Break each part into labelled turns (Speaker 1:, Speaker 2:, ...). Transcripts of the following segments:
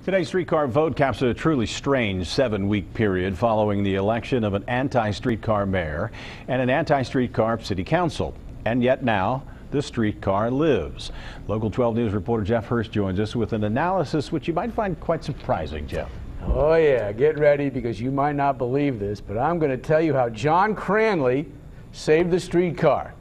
Speaker 1: Today's streetcar vote caps a truly strange 7-week period following the election of an anti-streetcar mayor and an anti-streetcar city council. And yet now, the streetcar lives. Local 12 News reporter Jeff Hirsh joins us with an analysis which you might find quite surprising, Jeff.
Speaker 2: Oh yeah, get ready because you might not believe this, but I'm going to tell you how John Cranley saved the streetcar.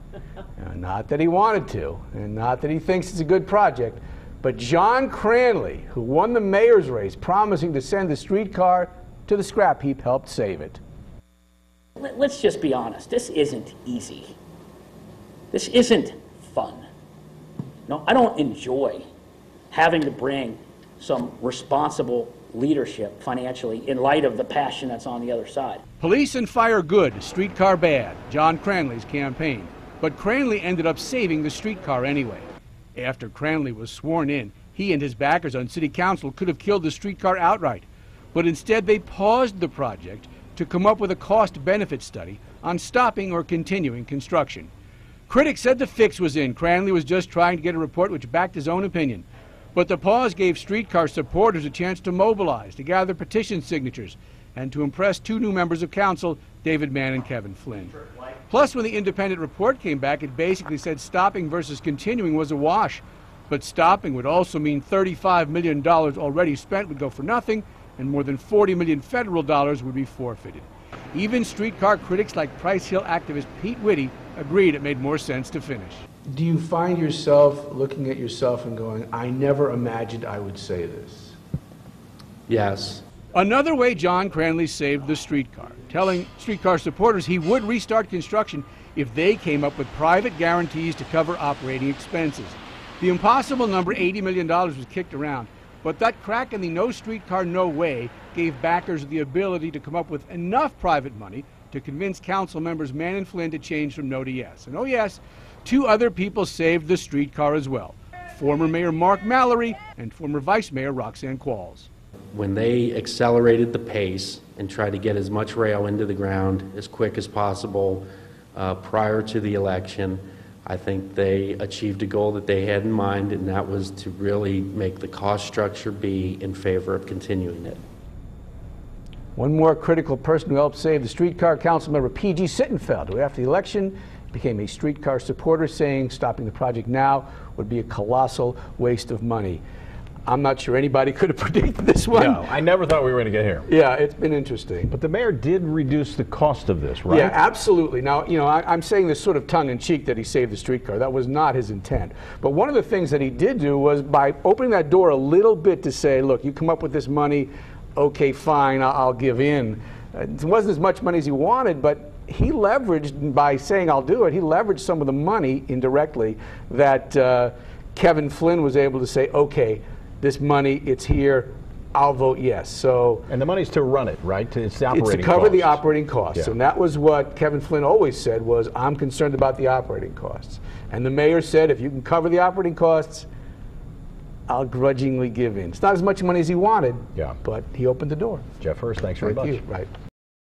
Speaker 2: Not that he wanted to, and not that he thinks it's a good project, but John Cranley, who won the mayor's race promising to send the streetcar to the scrap heap, helped save it.
Speaker 3: Let's just be honest, this isn't easy. This isn't fun. No, I don't enjoy having to bring some responsible leadership financially in light of the passion that's on the other side.
Speaker 2: Police and fire good, streetcar bad, John Cranley's campaign. But Cranley ended up saving the streetcar anyway. After Cranley was sworn in, he and his backers on city council could have killed the streetcar outright. But instead they paused the project to come up with a cost-benefit study on stopping or continuing construction. Critics said the fix was in. Cranley was just trying to get a report which backed his own opinion. But the pause gave streetcar supporters a chance to mobilize, to gather petition signatures, and to impress two new members of council, Daivd, Mann and Flynn. Plus, when the independent report came back, it basically said stopping versus continuing was a wash. But stopping would also mean $35 million already spent would go for nothing, and more than $40 million federal dollars would be forfeited. Even streetcar critics like Price Hill activist Pete Witte agreed it made more sense to finish. Do you find yourself looking at yourself and going, I never imagined I would say this?
Speaker 4: Yes.
Speaker 2: Another way John Cranley saved the streetcar, telling streetcar supporters he would restart construction if they came up with private guarantees to cover operating expenses. The impossible number, $80 million, was kicked around, but that crack in the no streetcar, no way gave backers the ability to come up with enough private money to convince council members Mann and Flynn to change from no to yes. And oh yes, two other people saved the streetcar as well, former Mayor Mark Mallory and former Vice-Mayor Roxanne Qualls.
Speaker 4: When they accelerated the pace and tried to get as much rail into the ground as quick as possible prior to the election, I think they achieved a goal that they had in mind, and that was to really make the cost structure be in favor of continuing it.
Speaker 2: One more critical person who helped save the streetcar, Councilmember PG Sittenfeld, who after the election became a streetcar supporter, saying stopping the project now would be a colossal waste of money. I'm not sure anybody could have predicted this one.
Speaker 1: No, I never thought we were going to get here.
Speaker 2: Yeah, it's been interesting.
Speaker 1: But the mayor did reduce the cost of this, right?
Speaker 2: Yeah, absolutely. Now, you know, I'm saying this sort of tongue-in-cheek that he saved the streetcar. That was not his intent. But one of the things that he did do was by opening that door a little bit to say, look, you come up with this money, okay, fine, I'll give in. It wasn't as much money as he wanted, but he leveraged, by saying I'll do it, he leveraged some of the money indirectly that Kevin Flynn was able to say, okay, this money, it's here, I'll vote yes. So,
Speaker 1: and the money's to run it, right? It's the operating costs.
Speaker 2: It's to cover the operating costs.
Speaker 1: Yeah.
Speaker 2: And that was what Kevin Flynn always said was, I'm concerned about the operating costs. And the mayor said, if you can cover the operating costs, I'll grudgingly give in. It's not as much money as he wanted,
Speaker 1: yeah,
Speaker 2: but he opened the door.
Speaker 1: Jeff Hirsh, thanks very much.
Speaker 2: Thank you. Right.